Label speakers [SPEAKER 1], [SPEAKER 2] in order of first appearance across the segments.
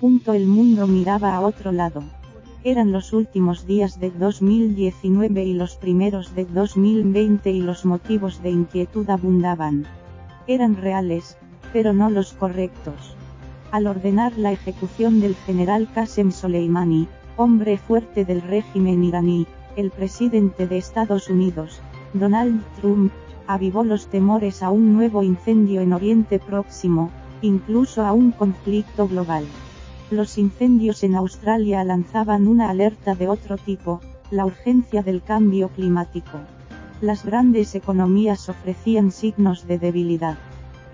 [SPEAKER 1] El mundo miraba a otro lado. Eran los últimos días de 2019 y los primeros de 2020 y los motivos de inquietud abundaban. Eran reales, pero no los correctos. Al ordenar la ejecución del general Qasem Soleimani, hombre fuerte del régimen iraní, el presidente de Estados Unidos, Donald Trump, avivó los temores a un nuevo incendio en Oriente Próximo, incluso a un conflicto global. Los incendios en Australia lanzaban una alerta de otro tipo, la urgencia del cambio climático. Las grandes economías ofrecían signos de debilidad.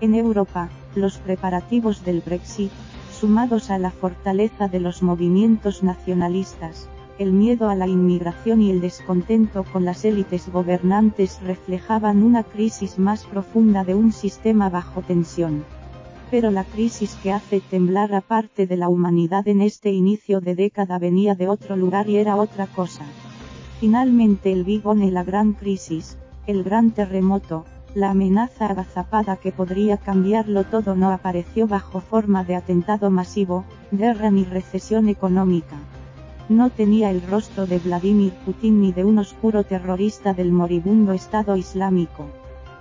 [SPEAKER 1] En Europa, los preparativos del Brexit, sumados a la fortaleza de los movimientos nacionalistas, el miedo a la inmigración y el descontento con las élites gobernantes reflejaban una crisis más profunda de un sistema bajo tensión. Pero la crisis que hace temblar a parte de la humanidad en este inicio de década venía de otro lugar y era otra cosa. Finalmente el Big One, la gran crisis, el gran terremoto, la amenaza agazapada que podría cambiarlo todo no apareció bajo forma de atentado masivo, guerra ni recesión económica. No tenía el rostro de Vladimir Putin ni de un oscuro terrorista del moribundo Estado Islámico.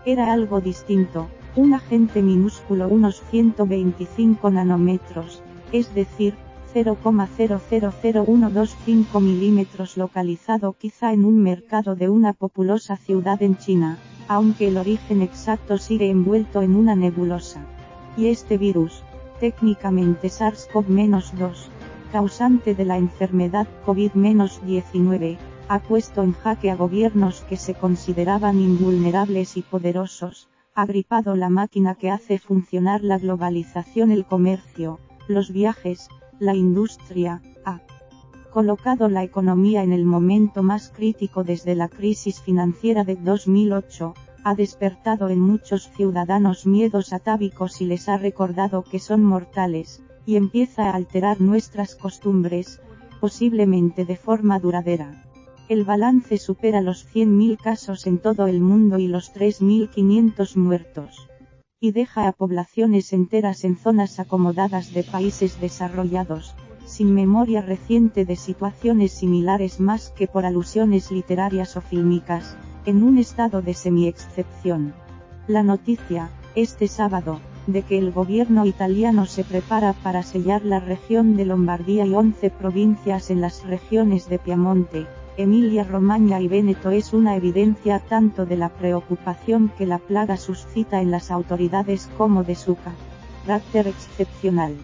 [SPEAKER 1] Era algo distinto, un agente minúsculo, unos 125 nanómetros, es decir, 0,000125 milímetros, localizado quizá en un mercado de una populosa ciudad en China, aunque el origen exacto sigue envuelto en una nebulosa. Y este virus, técnicamente SARS-CoV-2, causante de la enfermedad COVID-19, ha puesto en jaque a gobiernos que se consideraban invulnerables y poderosos, ha gripado la máquina que hace funcionar la globalización, el comercio, los viajes, la industria, ha colocado la economía en el momento más crítico desde la crisis financiera de 2008, ha despertado en muchos ciudadanos miedos atávicos y les ha recordado que son mortales, y empieza a alterar nuestras costumbres, posiblemente de forma duradera. El balance supera los 100.000 casos en todo el mundo y los 3.500 muertos. Y deja a poblaciones enteras en zonas acomodadas de países desarrollados, sin memoria reciente de situaciones similares más que por alusiones literarias o fílmicas, en un estado de semi-excepción. La noticia, este sábado, de que el gobierno italiano se prepara para sellar la región de Lombardía y 11 provincias en las regiones de Piamonte, Emilia-Romagna y Véneto es una evidencia tanto de la preocupación que la plaga suscita en las autoridades como de su carácter excepcional.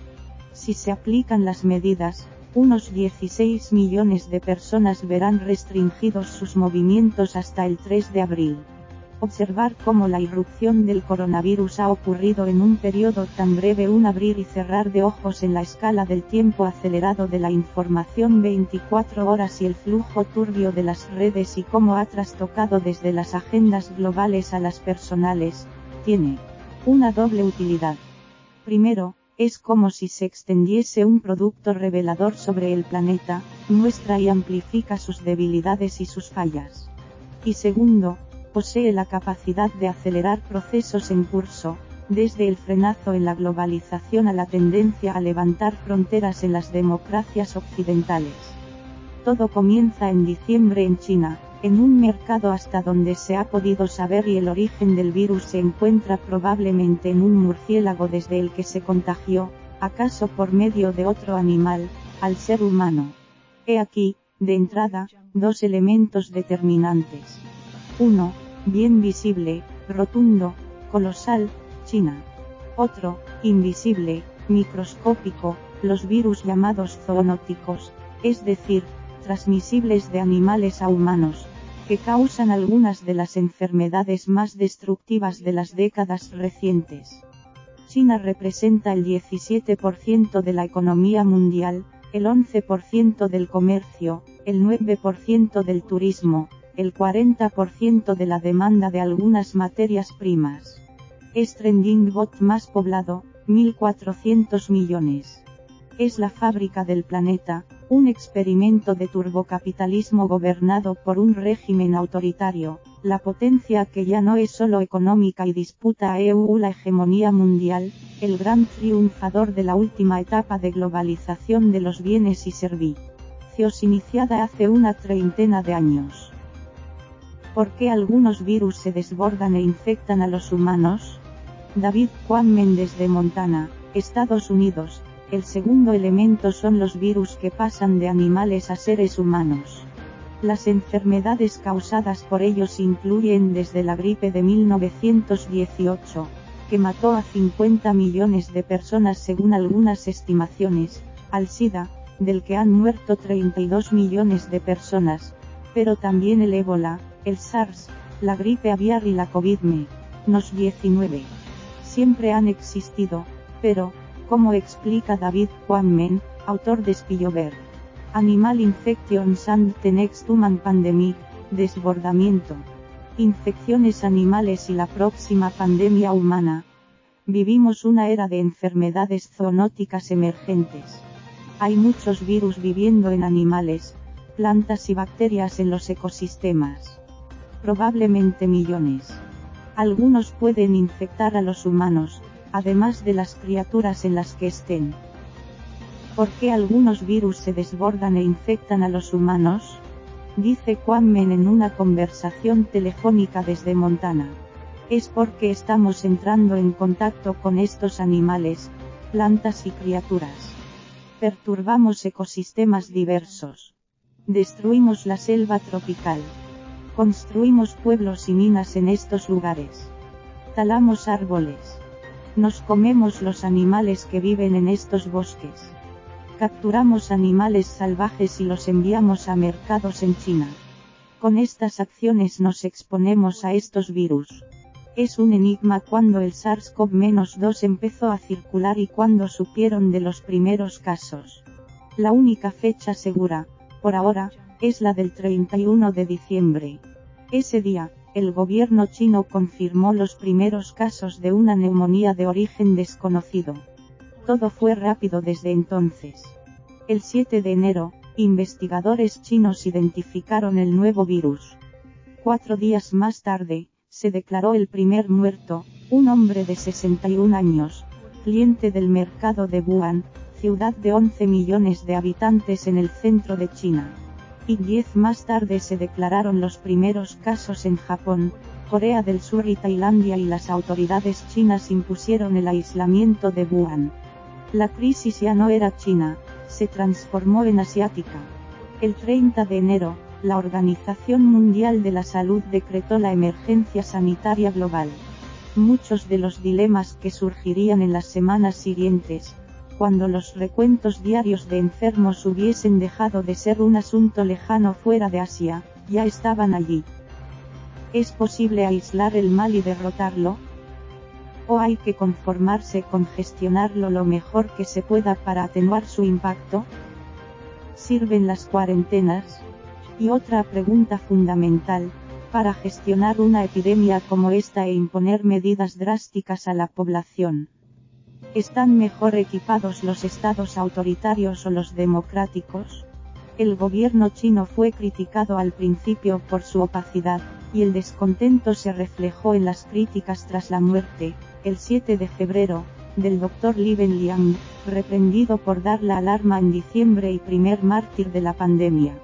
[SPEAKER 1] Si se aplican las medidas, unos 16 millones de personas verán restringidos sus movimientos hasta el 3 de abril. Observar cómo la irrupción del coronavirus ha ocurrido en un periodo tan breve, un abrir y cerrar de ojos en la escala del tiempo acelerado de la información 24 horas y el flujo turbio de las redes, y cómo ha trastocado desde las agendas globales a las personales, tiene una doble utilidad. Primero, es como si se extendiese un producto revelador sobre el planeta, muestra y amplifica sus debilidades y sus fallas. Y segundo, posee la capacidad de acelerar procesos en curso, desde el frenazo en la globalización a la tendencia a levantar fronteras en las democracias occidentales. Todo comienza en diciembre en China, en un mercado hasta donde se ha podido saber, y el origen del virus se encuentra probablemente en un murciélago desde el que se contagió, acaso por medio de otro animal, al ser humano. He aquí, de entrada, dos elementos determinantes. 1. Bien visible, rotundo, colosal, China. Otro, invisible, microscópico, los virus llamados zoonóticos, es decir, transmisibles de animales a humanos, que causan algunas de las enfermedades más destructivas de las décadas recientes. China representa el 17% de la economía mundial, el 11% del comercio, el 9% del turismo, el 40% de la demanda de algunas materias primas. Es trending bot más poblado, 1.400 millones. Es la fábrica del planeta, un experimento de turbocapitalismo gobernado por un régimen autoritario, La potencia que ya no es solo económica y disputa a EU la hegemonía mundial, el gran triunfador de la última etapa de globalización de los bienes y servicios iniciada hace una treintena de años. ¿Por qué algunos virus se desbordan e infectan a los humanos? David Quammen desde Montana, Estados Unidos. El segundo elemento son los virus que pasan de animales a seres humanos. Las enfermedades causadas por ellos incluyen desde la gripe de 1918, que mató a 50 millones de personas según algunas estimaciones, al SIDA, del que han muerto 32 millones de personas, pero también el ébola, el SARS, la gripe aviar y la COVID-19. Siempre han existido, pero, como explica David Quammen, autor de Spillover, Animal Infections and the Next Human Pandemic, desbordamiento, infecciones animales y la próxima pandemia humana. Vivimos una era de enfermedades zoonóticas emergentes. Hay muchos virus viviendo en animales, plantas y bacterias en los ecosistemas. Probablemente millones. Algunos pueden infectar a los humanos, además de las criaturas en las que estén. ¿Por qué algunos virus se desbordan e infectan a los humanos? Dice Quammen en una conversación telefónica desde Montana. Es porque estamos entrando en contacto con estos animales, plantas y criaturas. Perturbamos ecosistemas diversos. Destruimos la selva tropical. Construimos pueblos y minas en estos lugares. Talamos árboles. Nos comemos los animales que viven en estos bosques. Capturamos animales salvajes y los enviamos a mercados en China. Con estas acciones nos exponemos a estos virus. Es un enigma cuándo el SARS-CoV-2 empezó a circular y cuándo supieron de los primeros casos. La única fecha segura, por ahora, es la del 31 de diciembre. Ese día, el gobierno chino confirmó los primeros casos de una neumonía de origen desconocido. Todo fue rápido desde entonces. El 7 de enero, investigadores chinos identificaron el nuevo virus. 4 días más tarde, se declaró el primer muerto, un hombre de 61 años, cliente del mercado de Wuhan, ciudad de 11 millones de habitantes en el centro de China. Y 10 más tarde se declararon los primeros casos en Japón, Corea del Sur y Tailandia y las autoridades chinas impusieron el aislamiento de Wuhan. La crisis ya no era china, se transformó en asiática. El 30 de enero, la Organización Mundial de la Salud decretó la emergencia sanitaria global. Muchos de los dilemas que surgirían en las semanas siguientes, cuando los recuentos diarios de enfermos hubiesen dejado de ser un asunto lejano fuera de Asia, ya estaban allí. ¿Es posible aislar el mal y derrotarlo? ¿O hay que conformarse con gestionarlo lo mejor que se pueda para atenuar su impacto? ¿Sirven las cuarentenas? Y otra pregunta fundamental, para gestionar una epidemia como esta e imponer medidas drásticas a la población. ¿Están mejor equipados los estados autoritarios o los democráticos? El gobierno chino fue criticado al principio por su opacidad, y el descontento se reflejó en las críticas tras la muerte, el 7 de febrero, del Dr. Li Wenliang, reprendido por dar la alarma en diciembre y primer mártir de la pandemia.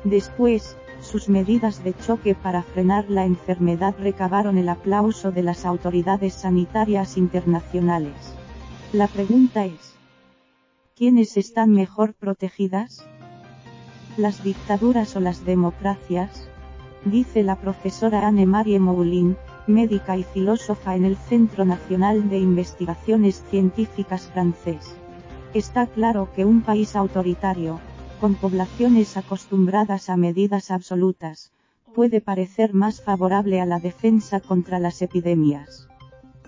[SPEAKER 1] Después, sus medidas de choque para frenar la enfermedad recabaron el aplauso de las autoridades sanitarias internacionales. La pregunta es: ¿quiénes están mejor protegidas? ¿Las dictaduras o las democracias? Dice la profesora Anne-Marie Moulin, médica y filósofa en el Centro Nacional de Investigaciones Científicas francés. Está claro que un país autoritario, con poblaciones acostumbradas a medidas absolutas, puede parecer más favorable a la defensa contra las epidemias.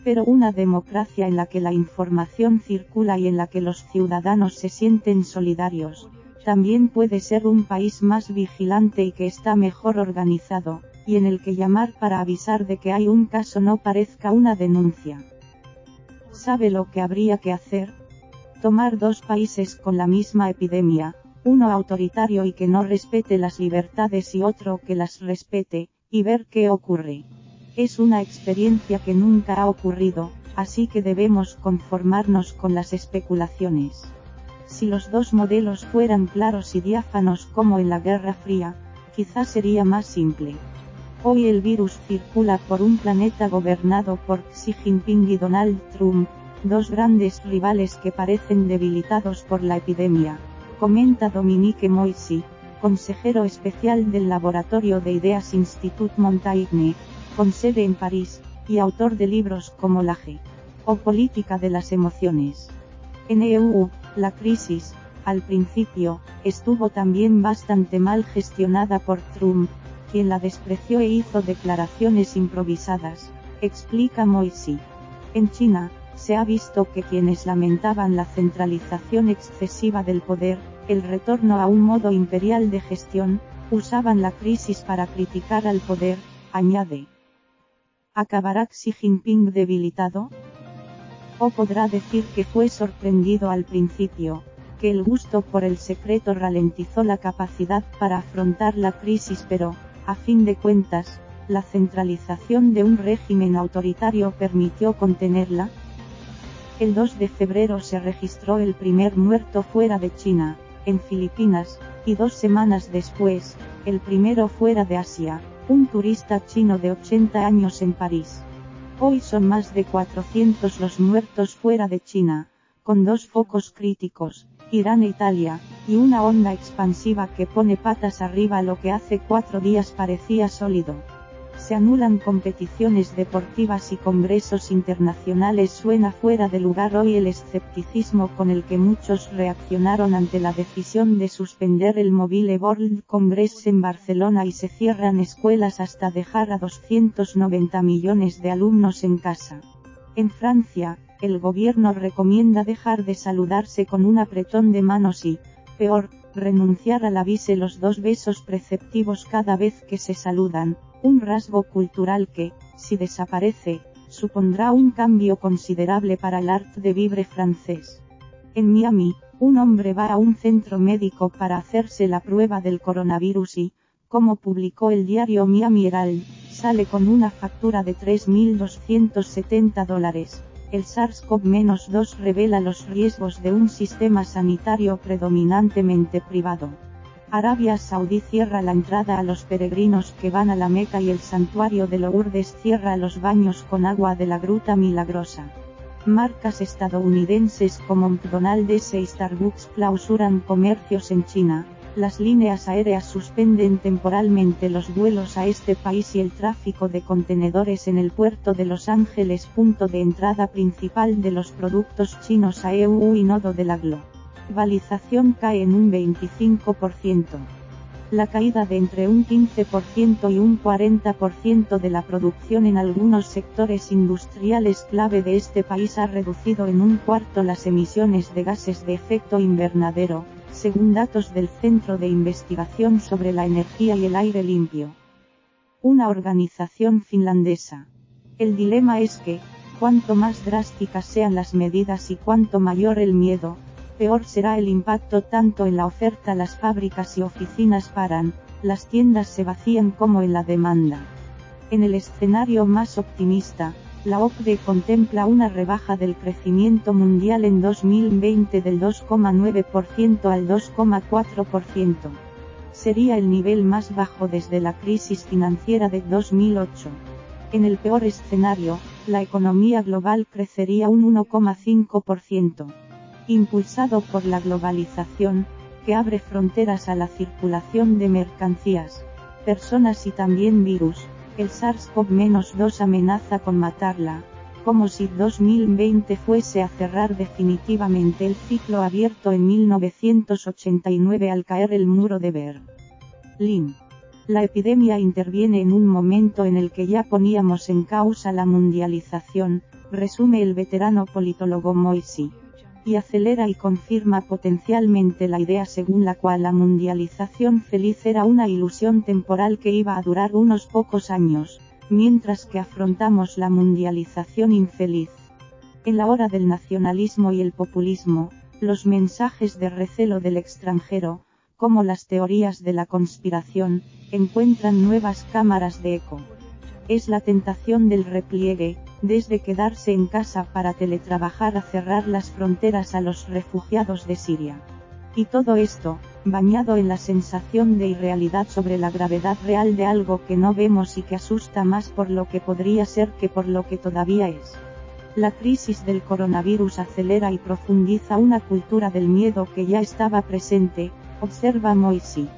[SPEAKER 1] Pero una democracia en la que la información circula y en la que los ciudadanos se sienten solidarios, también puede ser un país más vigilante y que está mejor organizado, y en el que llamar para avisar de que hay un caso no parezca una denuncia. ¿Sabe lo que habría que hacer? Tomar dos países con la misma epidemia, uno autoritario y que no respete las libertades y otro que las respete, y ver qué ocurre. Es una experiencia que nunca ha ocurrido, así que debemos conformarnos con las especulaciones. Si los dos modelos fueran claros y diáfanos como en la Guerra Fría, quizá sería más simple. Hoy el virus circula por un planeta gobernado por Xi Jinping y Donald Trump, dos grandes rivales que parecen debilitados por la epidemia, comenta Dominique Moissy, consejero especial del Laboratorio de Ideas Institut Montaigne, con sede en París, y autor de libros como La G. O Política de las Emociones. En EU, la crisis, al principio, estuvo también bastante mal gestionada por Trump, quien la despreció e hizo declaraciones improvisadas, explica Moissy. En China, se ha visto que quienes lamentaban la centralización excesiva del poder, el retorno a un modo imperial de gestión, usaban la crisis para criticar al poder, añade. ¿Acabará Xi Jinping debilitado? ¿O podrá decir que fue sorprendido al principio, que el gusto por el secreto ralentizó la capacidad para afrontar la crisis, pero, a fin de cuentas, la centralización de un régimen autoritario permitió contenerla? El 2 de febrero se registró el primer muerto fuera de China, en Filipinas, y 2 semanas después, el primero fuera de Asia, un turista chino de 80 años en París. Hoy son más de 400 los muertos fuera de China, con 2 focos críticos, Irán e Italia, y una onda expansiva que pone patas arriba lo que hace 4 días parecía sólido. Se anulan competiciones deportivas y congresos internacionales. Suena fuera de lugar hoy el escepticismo con el que muchos reaccionaron ante la decisión de suspender el Mobile World Congress en Barcelona y se cierran escuelas hasta dejar a 290 millones de alumnos en casa. En Francia, el gobierno recomienda dejar de saludarse con un apretón de manos y, peor, renunciar al avise los 2 besos preceptivos cada vez que se saludan, un rasgo cultural que, si desaparece, supondrá un cambio considerable para el art de vivre francés. En Miami, un hombre va a un centro médico para hacerse la prueba del coronavirus y, como publicó el diario Miami Herald, sale con una factura de $3.270. El SARS-CoV-2 revela los riesgos de un sistema sanitario predominantemente privado. Arabia Saudí cierra la entrada a los peregrinos que van a la Meca y el santuario de Lourdes cierra los baños con agua de la Gruta Milagrosa. Marcas estadounidenses como McDonald's y Starbucks clausuran comercios en China. Las líneas aéreas suspenden temporalmente los vuelos a este país y el tráfico de contenedores en el puerto de Los Ángeles, punto de entrada principal de los productos chinos a EU y nodo de la globalización, cae en un 25%. La caída de entre un 15% y un 40% de la producción en algunos sectores industriales clave de este país ha reducido en un cuarto las emisiones de gases de efecto invernadero, según datos del Centro de Investigación sobre la Energía y el Aire Limpio. Una organización finlandesa. El dilema es que, cuanto más drásticas sean las medidas y cuanto mayor el miedo, peor será el impacto. Tanto en la oferta las fábricas y oficinas paran, las tiendas se vacían como en la demanda. En el escenario más optimista, la OCDE contempla una rebaja del crecimiento mundial en 2020 del 2,9% al 2,4%. Sería el nivel más bajo desde la crisis financiera de 2008. En el peor escenario, la economía global crecería un 1,5%. Impulsado por la globalización, que abre fronteras a la circulación de mercancías, personas y también virus, el SARS-CoV-2 amenaza con matarla, como si 2020 fuese a cerrar definitivamente el ciclo abierto en 1989 al caer el muro de Berlín. La epidemia interviene en un momento en el que ya poníamos en causa la mundialización, resume el veterano politólogo Moissy, y acelera y confirma potencialmente la idea según la cual la mundialización feliz era una ilusión temporal que iba a durar unos pocos años, mientras que afrontamos la mundialización infeliz. En la hora del nacionalismo y el populismo, los mensajes de recelo del extranjero, como las teorías de la conspiración, encuentran nuevas cámaras de eco. Es la tentación del repliegue, desde quedarse en casa para teletrabajar a cerrar las fronteras a los refugiados de Siria. Y todo esto, bañado en la sensación de irrealidad sobre la gravedad real de algo que no vemos y que asusta más por lo que podría ser que por lo que todavía es. La crisis del coronavirus acelera y profundiza una cultura del miedo que ya estaba presente, observa Moisey.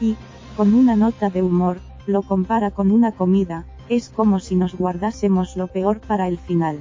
[SPEAKER 1] Y, con una nota de humor, lo compara con una comida, es como si nos guardásemos lo peor para el final.